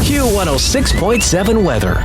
Q106.7 weather.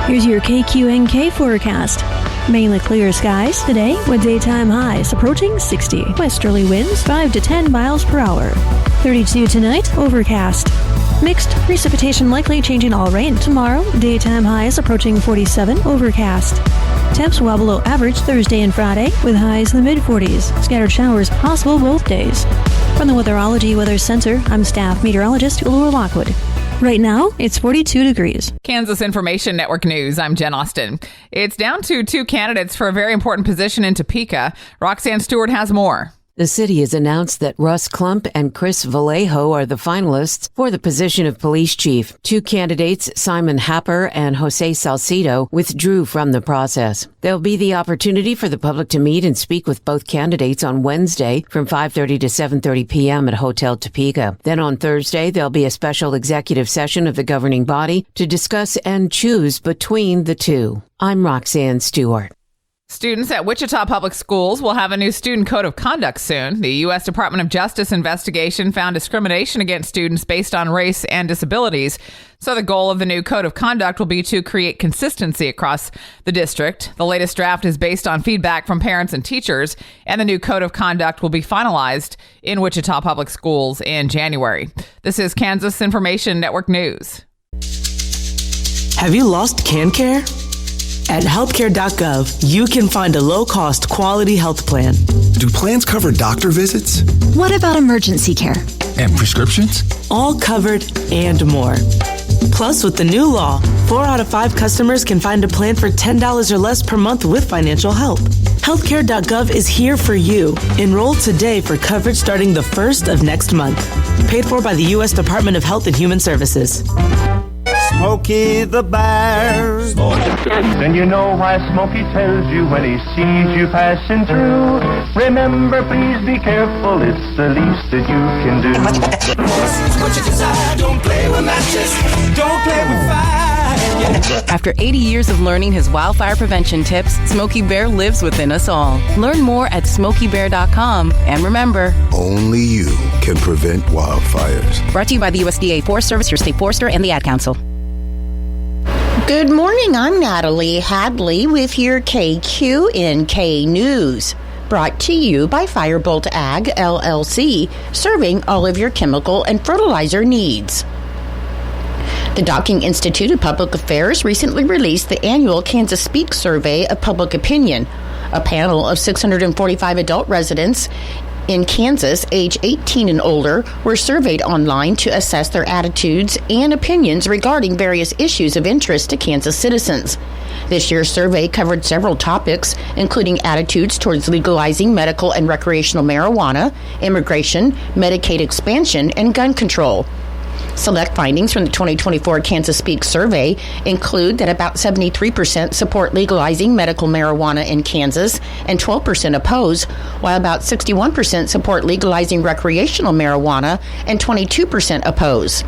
Here's your KQNK forecast. Mainly clear skies today with daytime highs approaching 60. Westerly winds 5 to 10 miles per hour. 32 tonight, overcast. Mixed precipitation likely changing all rain tomorrow. Daytime highs approaching 47, overcast. Temps well below average Thursday and Friday with highs in the mid-40s. Scattered showers possible both days. From the Weatherology Weather Center, I'm staff meteorologist Laura Lockwood. Right now, it's 42 degrees. Kansas Information Network News, I'm Jen Austin. It's down to 2 candidates for a very important position in Topeka. Roxanne Stewart has more. The city has announced that Russ Klump and Chris Vallejo are the finalists for the position of police chief. 2 candidates, Simon Happer and Jose Salcido, withdrew from the process. There'll be the opportunity for the public to meet and speak with both candidates on Wednesday from 5:30 to 7:30 p.m. at Hotel Topeka. Then on Thursday, there'll be a special executive session of the governing body to discuss and choose between the two. I'm Roxanne Stewart. Students at Wichita Public Schools will have a new student code of conduct soon. The U.S. Department of Justice investigation found discrimination against students based on race and disabilities. So the goal of the new code of conduct will be to create consistency across the district. The latest draft is based on feedback from parents and teachers, and the new code of conduct will be finalized in Wichita Public Schools in January. This is Kansas Information Network News. Have you lost CanCare? At healthcare.gov, you can find a low-cost quality health plan. Do plans cover doctor visits? What about emergency care? And prescriptions? All covered and more. Plus, with the new law, 4 out of 5 customers can find a plan for $10 or less per month with financial help. Healthcare.gov is here for you. Enroll today for coverage starting the 1st of next month. Paid for by the U.S. Department of Health and Human Services. Smokey the Bear. Then you know why Smokey tells you when he sees you passing through. Remember, please be careful, it's the least that you can do. What you desire, don't play with matches, don't play with fire. After 80 years of learning his wildfire prevention tips, Smokey Bear lives within us all. Learn more at SmokeyBear.com. And remember, only you can prevent wildfires. Brought to you by the USDA Forest Service, your state forester, and the Ad Council. Good morning, I'm Natalie Hadley with your KQNK News. Brought to you by Firebolt Ag, LLC, serving all of your chemical and fertilizer needs. The Docking Institute of Public Affairs recently released the annual Kansas Speak Survey of Public Opinion. A panel of 645 adult residents in Kansas, age 18 and older, were surveyed online to assess their attitudes and opinions regarding various issues of interest to Kansas citizens. This year's survey covered several topics, including attitudes towards legalizing medical and recreational marijuana, immigration, Medicaid expansion, and gun control. Select findings from the 2024 Kansas Speak survey include that about 73% support legalizing medical marijuana in Kansas and 12% oppose, while about 61% support legalizing recreational marijuana and 22% oppose.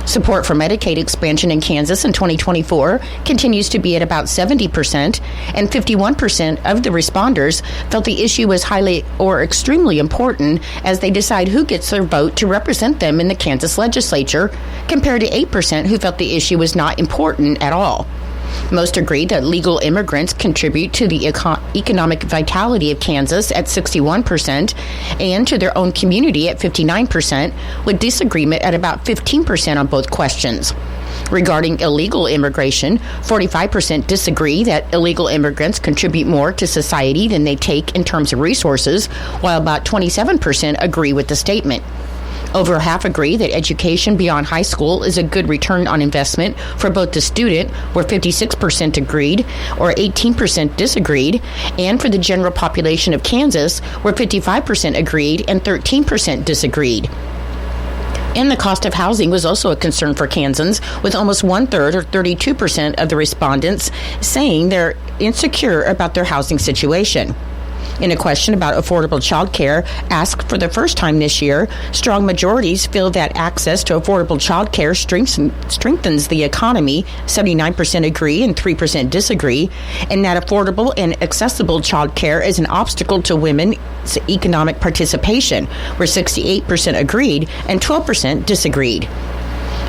Support for Medicaid expansion in Kansas in 2024 continues to be at about 70%, and 51% of the responders felt the issue was highly or extremely important as they decide who gets their vote to represent them in the Kansas legislature, compared to 8% who felt the issue was not important at all. Most agreed that legal immigrants contribute to the economic vitality of Kansas at 61% and to their own community at 59%, with disagreement at about 15% on both questions. Regarding illegal immigration, 45% disagree that illegal immigrants contribute more to society than they take in terms of resources, while about 27% agree with the statement. Over half agree that education beyond high school is a good return on investment for both the student, where 56% agreed, or 18% disagreed, and for the general population of Kansas, where 55% agreed and 13% disagreed. And the cost of housing was also a concern for Kansans, with almost one-third, or 32% of the respondents, saying they're insecure about their housing situation. In a question about affordable child care asked for the first time this year, strong majorities feel that access to affordable child care strengthens the economy, 79% agree and 3% disagree, and that affordable and accessible child care is an obstacle to women's economic participation, where 68% agreed and 12% disagreed.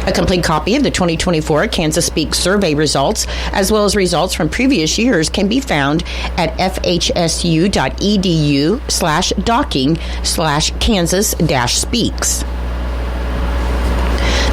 A complete copy of the 2024 Kansas Speaks survey results, as well as results from previous years, can be found at fhsu.edu/docking/Kansas-Speaks.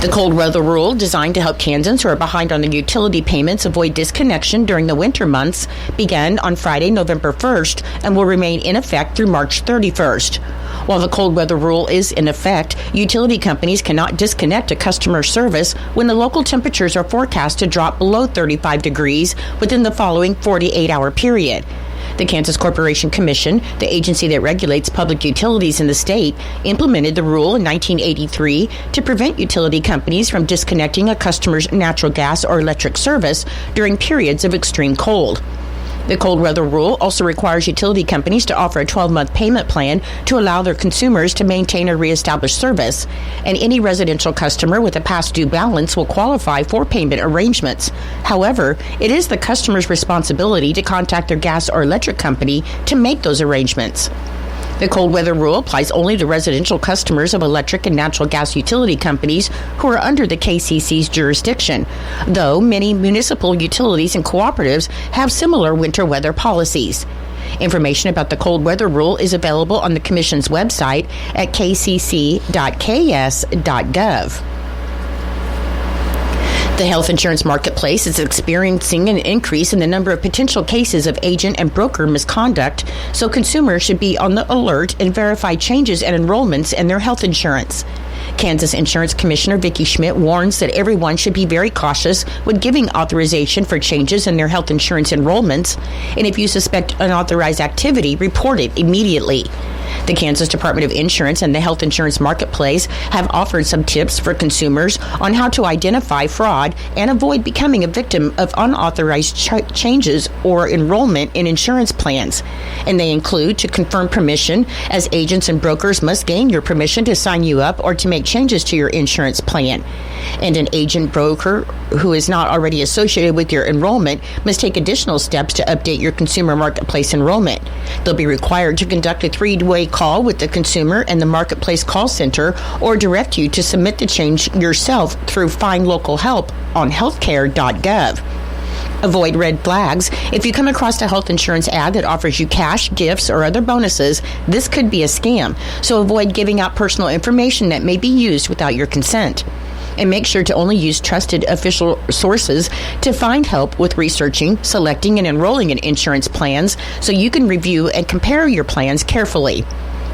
The cold weather rule, designed to help Kansans who are behind on their utility payments avoid disconnection during the winter months, began on Friday, November 1st, and will remain in effect through March 31st. While the cold weather rule is in effect, utility companies cannot disconnect a customer service when the local temperatures are forecast to drop below 35 degrees within the following 48-hour period. The Kansas Corporation Commission, the agency that regulates public utilities in the state, implemented the rule in 1983 to prevent utility companies from disconnecting a customer's natural gas or electric service during periods of extreme cold. The cold weather rule also requires utility companies to offer a 12-month payment plan to allow their consumers to maintain or reestablish service, and any residential customer with a past due balance will qualify for payment arrangements. However, it is the customer's responsibility to contact their gas or electric company to make those arrangements. The cold weather rule applies only to residential customers of electric and natural gas utility companies who are under the KCC's jurisdiction, though many municipal utilities and cooperatives have similar winter weather policies. Information about the cold weather rule is available on the Commission's website at kcc.ks.gov. The health insurance marketplace is experiencing an increase in the number of potential cases of agent and broker misconduct, so consumers should be on the alert and verify changes and enrollments in their health insurance. Kansas Insurance Commissioner Vicki Schmidt warns that everyone should be very cautious when giving authorization for changes in their health insurance enrollments, and if you suspect unauthorized activity, report it immediately. The Kansas Department of Insurance and the Health Insurance Marketplace have offered some tips for consumers on how to identify fraud and avoid becoming a victim of unauthorized changes or enrollment in insurance plans. And they include to confirm permission, as agents and brokers must gain your permission to sign you up or to make changes to your insurance plan. And an agent broker who is not already associated with your enrollment must take additional steps to update your consumer marketplace enrollment. They'll be required to conduct a 3-way call with the consumer and the marketplace call center, or direct you to submit the change yourself through Find Local Help on healthcare.gov. Avoid red flags. If you come across a health insurance ad that offers you cash, gifts, or other bonuses, this could be a scam, so avoid giving out personal information that may be used without your consent. And make sure to only use trusted official sources to find help with researching, selecting, and enrolling in insurance plans, so you can review and compare your plans carefully.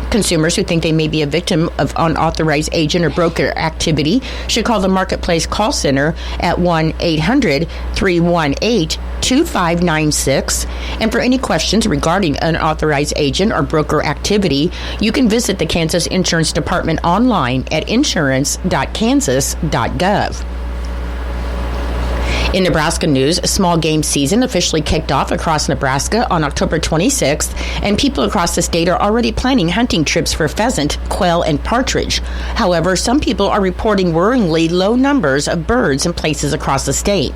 Consumers who think they may be a victim of unauthorized agent or broker activity should call the Marketplace call center at 1-800-318-2596. And for any questions regarding unauthorized agent or broker activity, you can visit the Kansas Insurance Department online at insurance.kansas.gov. In Nebraska news, a small game season officially kicked off across Nebraska on October 26th, and people across the state are already planning hunting trips for pheasant, quail, and partridge. However, some people are reporting worryingly low numbers of birds in places across the state.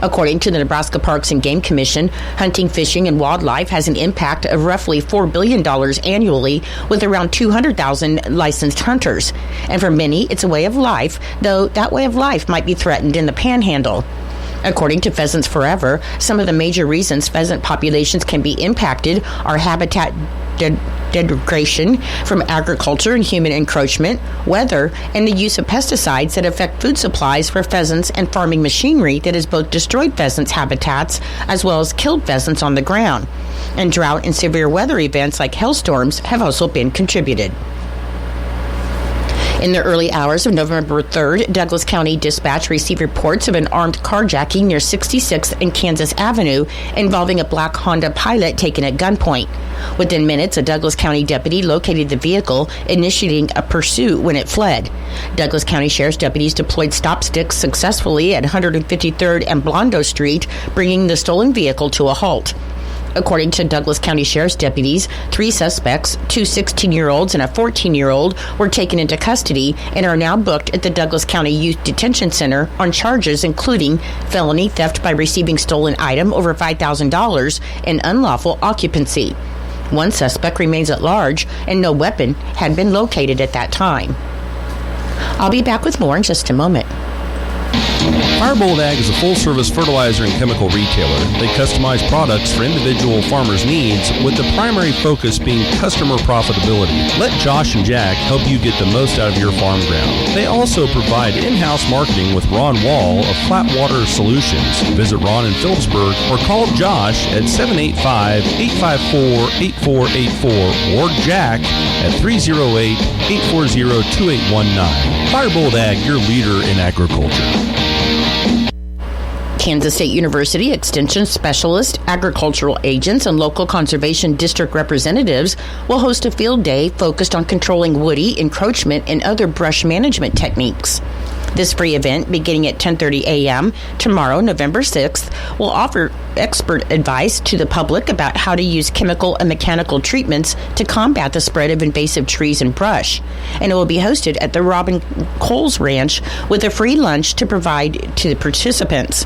According to the Nebraska Parks and Game Commission, hunting, fishing, and wildlife has an impact of roughly $4 billion annually, with around 200,000 licensed hunters. And for many, it's a way of life, though that way of life might be threatened in the Panhandle. According to Pheasants Forever, some of the major reasons pheasant populations can be impacted are habitat degradation from agriculture and human encroachment, weather, and the use of pesticides that affect food supplies for pheasants, and farming machinery that has both destroyed pheasants' habitats as well as killed pheasants on the ground. And drought and severe weather events like hailstorms have also been contributed. In the early hours of November 3rd, Douglas County Dispatch received reports of an armed carjacking near 66th and Kansas Avenue involving a black Honda Pilot taken at gunpoint. Within minutes, a Douglas County deputy located the vehicle, initiating a pursuit when it fled. Douglas County Sheriff's deputies deployed stop sticks successfully at 153rd and Blondo Street, bringing the stolen vehicle to a halt. According to Douglas County Sheriff's deputies, 3 suspects, 2 16-year-olds and a 14-year-old, were taken into custody and are now booked at the Douglas County Youth Detention Center on charges including felony theft by receiving stolen item over $5,000 and unlawful occupancy. 1 suspect remains at large, and no weapon had been located at that time. I'll be back with more in just a moment. Firebolt Ag is a full-service fertilizer and chemical retailer. They customize products for individual farmers' needs, with the primary focus being customer profitability. Let Josh and Jack help you get the most out of your farm ground. They also provide in-house marketing with Ron Wall of Flatwater Solutions. Visit Ron in Phillipsburg or call Josh at 785-854-8484 or Jack at 308-840-2819. Firebolt Ag, your leader in agriculture. Kansas State University Extension specialists, agricultural agents, and local conservation district representatives will host a field day focused on controlling woody encroachment and other brush management techniques. This free event, beginning at 10:30 a.m. tomorrow, November 6th, will offer expert advice to the public about how to use chemical and mechanical treatments to combat the spread of invasive trees and brush. And it will be hosted at the Robin Coles Ranch with a free lunch to provide to the participants.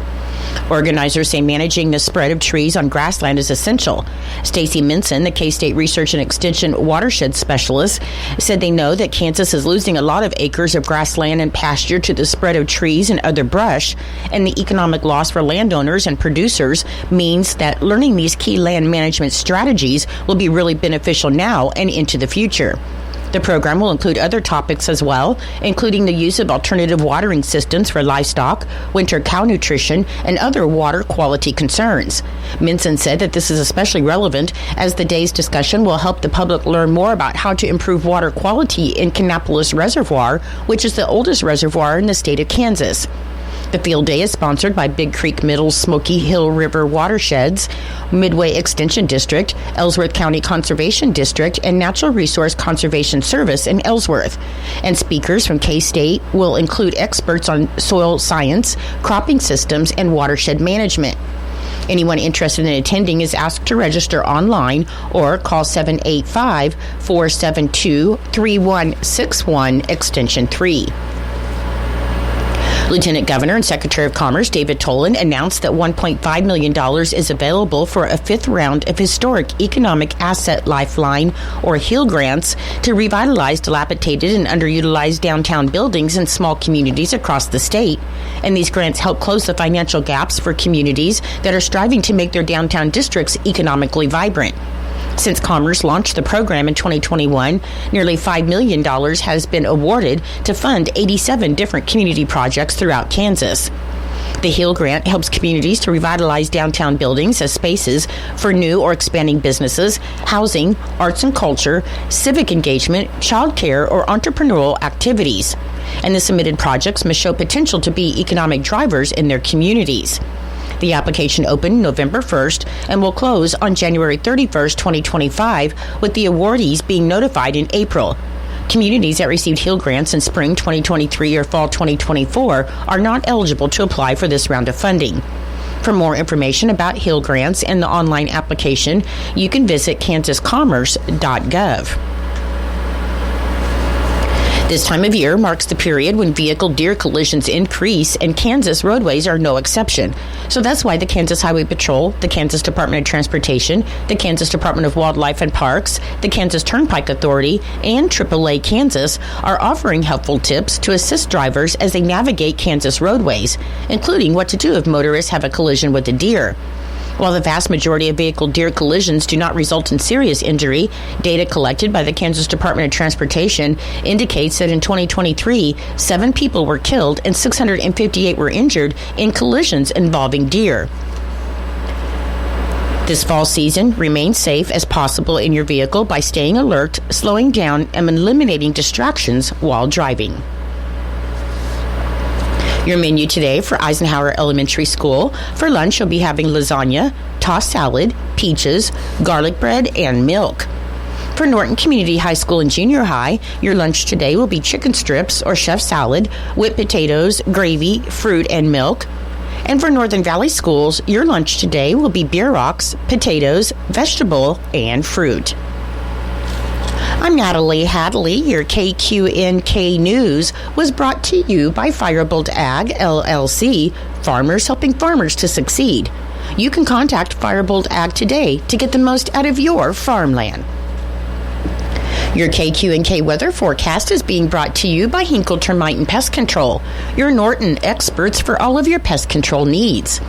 Organizers say managing the spread of trees on grassland is essential. Stacy Minson, the K-State Research and Extension Watershed Specialist, said they know that Kansas is losing a lot of acres of grassland and pasture to the spread of trees and other brush, and the economic loss for landowners and producers means that learning these key land management strategies will be really beneficial now and into the future. The program will include other topics as well, including the use of alternative watering systems for livestock, winter cow nutrition, and other water quality concerns. Minson said that this is especially relevant as the day's discussion will help the public learn more about how to improve water quality in Kannapolis Reservoir, which is the oldest reservoir in the state of Kansas. The field day is sponsored by Big Creek Middle Smoky Hill River Watersheds, Midway Extension District, Ellsworth County Conservation District, and Natural Resource Conservation Service in Ellsworth. And speakers from K-State will include experts on soil science, cropping systems, and watershed management. Anyone interested in attending is asked to register online or call 785-472-3161, extension 3. Lieutenant Governor and Secretary of Commerce David Tolan announced that $1.5 million is available for a fifth round of historic Economic Asset Lifeline, or HEAL grants, to revitalize dilapidated and underutilized downtown buildings in small communities across the state. And these grants help close the financial gaps for communities that are striving to make their downtown districts economically vibrant. Since Commerce launched the program in 2021, nearly $5 million has been awarded to fund 87 different community projects throughout Kansas. The HEAL grant helps communities to revitalize downtown buildings as spaces for new or expanding businesses, housing, arts and culture, civic engagement, child care, or entrepreneurial activities. And the submitted projects must show potential to be economic drivers in their communities. The application opened November 1st and will close on January 31st, 2025, with the awardees being notified in April. Communities that received HEAL grants in spring 2023 or fall 2024 are not eligible to apply for this round of funding. For more information about HEAL grants and the online application, you can visit kansascommerce.gov. This time of year marks the period when vehicle-deer collisions increase, and Kansas roadways are no exception. So that's why the Kansas Highway Patrol, the Kansas Department of Transportation, the Kansas Department of Wildlife and Parks, the Kansas Turnpike Authority, and AAA Kansas are offering helpful tips to assist drivers as they navigate Kansas roadways, including what to do if motorists have a collision with a deer. While the vast majority of vehicle-deer collisions do not result in serious injury, data collected by the Kansas Department of Transportation indicates that in 2023, 7 people were killed and 658 were injured in collisions involving deer. This fall season, remain safe as possible in your vehicle by staying alert, slowing down, and eliminating distractions while driving. Your menu today for Eisenhower Elementary School. For lunch, you'll be having lasagna, tossed salad, peaches, garlic bread, and milk. For Norton Community High School and Junior High, your lunch today will be chicken strips or chef salad, whipped potatoes, gravy, fruit, and milk. And for Northern Valley Schools, your lunch today will be beer rocks, potatoes, vegetable, and fruit. I'm Natalie Hadley. Your KQNK News was brought to you by Firebolt Ag, LLC, farmers helping farmers to succeed. You can contact Firebolt Ag today to get the most out of your farmland. Your KQ&K weather forecast is being brought to you by Hinkle Termite and Pest Control, your Norton experts for all of your pest control needs.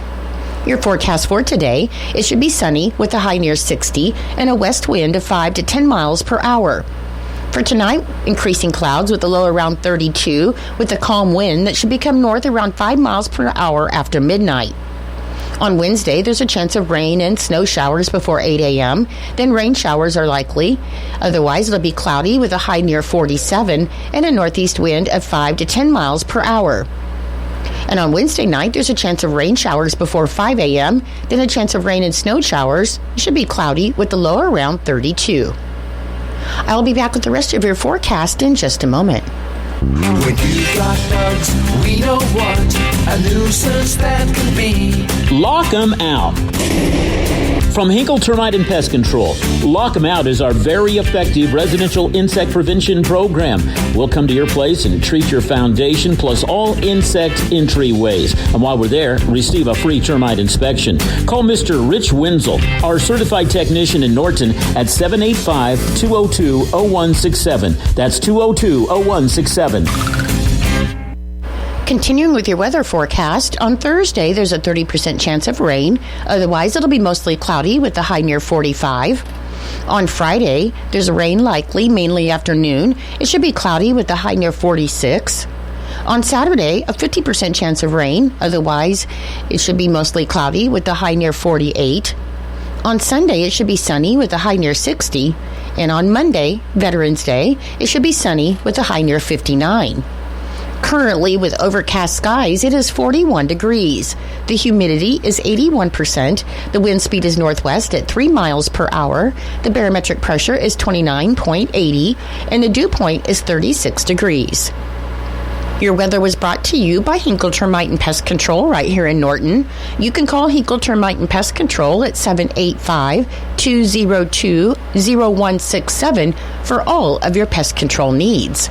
Your forecast for today, it should be sunny with a high near 60 and a west wind of 5 to 10 miles per hour. For tonight, increasing clouds with a low around 32 with a calm wind that should become north around 5 miles per hour after midnight. On Wednesday, there's a chance of rain and snow showers before 8 a.m. Then rain showers are likely. Otherwise, it'll be cloudy with a high near 47 and a northeast wind of 5 to 10 miles per hour. And on Wednesday night, there's a chance of rain showers before 5 a.m. Then a chance of rain and snow showers. It should be cloudy with the low around 32. I'll be back with the rest of your forecast in just a moment. When you got bugs, we know what a nuisance that can be. Lock 'em out. From Hinkle Termite and Pest Control, Lock 'em Out is our very effective residential insect prevention program. We'll come to your place and treat your foundation plus all insect entryways. And while we're there, receive a free termite inspection. Call Mr. Rich Wenzel, our certified technician in Norton, at 785-202-0167. That's 202-0167. Continuing with your weather forecast, on Thursday there's a 30% chance of rain. Otherwise, it'll be mostly cloudy with a high near 45. On Friday, there's rain likely, mainly afternoon. It should be cloudy with a high near 46. On Saturday, a 50% chance of rain. Otherwise, it should be mostly cloudy with a high near 48. On Sunday, it should be sunny with a high near 60. And on Monday, Veterans Day, it should be sunny with a high near 59. Currently, with overcast skies, it is 41 degrees. The humidity is 81%. The wind speed is northwest at 3 miles per hour. The barometric pressure is 29.80, and the dew point is 36 degrees. Your weather was brought to you by Hinkle Termite and Pest Control right here in Norton. You can call Hinkle Termite and Pest Control at 785-202-0167 for all of your pest control needs.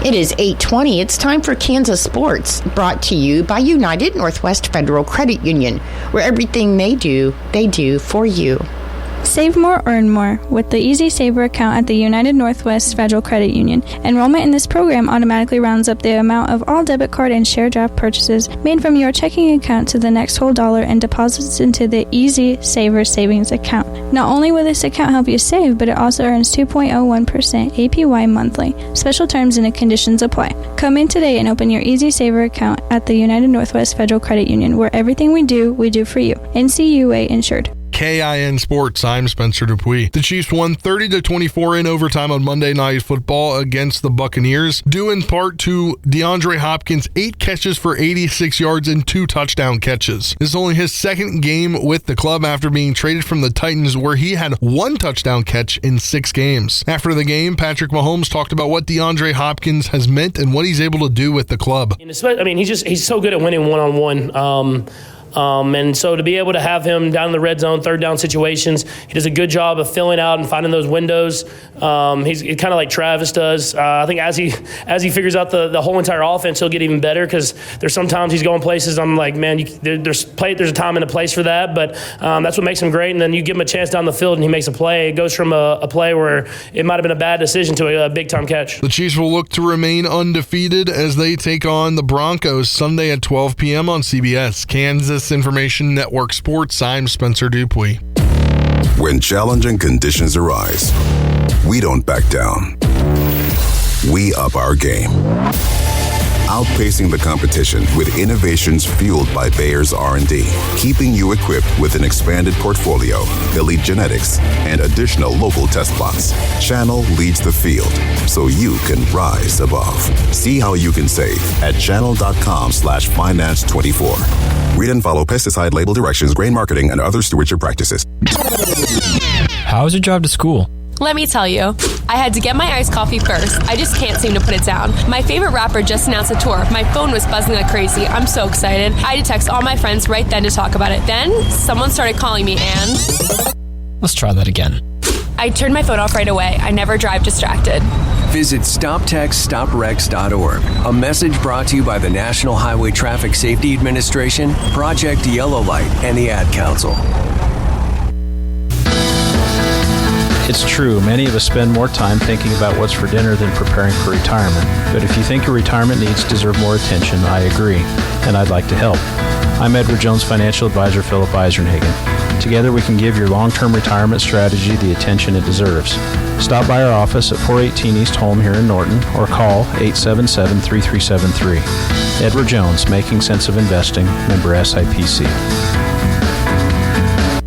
It is 8:20. It's time for Kansas Sports, brought to you by United Northwest Federal Credit Union, where everything they do for you. Save more, earn more with the Easy Saver account at the United Northwest Federal Credit Union. Enrollment in this program automatically rounds up the amount of all debit card and share draft purchases made from your checking account to the next whole dollar and deposits into the Easy Saver savings account. Not only will this account help you save, but it also earns 2.01% APY monthly. Special terms and conditions apply. Come in today and open your Easy Saver account at the United Northwest Federal Credit Union, where everything we do for you. NCUA insured. KIN Sports, I'm Spencer Dupuis. The Chiefs won 30-24 in overtime on Monday Night Football against the Buccaneers, due in part to DeAndre Hopkins' 8 catches for 86 yards and 2 touchdown catches. This is only his second game with the club after being traded from the Titans, where he had 1 touchdown catch in 6 games. After the game, Patrick Mahomes talked about what DeAndre Hopkins has meant and what he's able to do with the club. I mean, he's so good at winning one-on-one. And so to be able to have him down in the red zone, third down situations, he does a good job of filling out and finding those windows. He's kind of like Travis does. I think as he figures out the whole entire offense, he'll get even better, because there's sometimes he's going places I'm like, man, there's a time and a place for that, but that's what makes him great. And then you give him a chance down the field and he makes a play. It goes from a play where it might have been a bad decision to a big-time catch. The Chiefs will look to remain undefeated as they take on the Broncos Sunday at 12 p.m. on CBS. Kansas Information Network Sports, I'm Spencer Dupuis. When challenging conditions arise, we don't back down. We up our game. Outpacing the competition with innovations fueled by Bayer's R&D, keeping you equipped with an expanded portfolio, elite genetics, and additional local test plots. Channel leads the field, so you can rise above. See how you can save at channel.com/finance24. Read and follow pesticide label directions, grain marketing, and other stewardship practices. How was your drive to school? Let me tell you, I had to get my iced coffee first. I just can't seem to put it down. My favorite rapper just announced a tour. My phone was buzzing like crazy. I'm so excited. I had to text all my friends right then to talk about it. Then, someone started calling me and... Let's try that again. I turned my phone off right away. I never drive distracted. Visit StopTextStopWrecks.org. A message brought to you by the National Highway Traffic Safety Administration, Project Yellow Light, and the Ad Council. It's true, many of us spend more time thinking about what's for dinner than preparing for retirement. But if you think your retirement needs deserve more attention, I agree, and I'd like to help. I'm Edward Jones Financial Advisor Philip Eisenhagen. Together we can give your long-term retirement strategy the attention it deserves. Stop by our office at 418 East Holm here in Norton or call 877-3373. Edward Jones, Making Sense of Investing, member SIPC.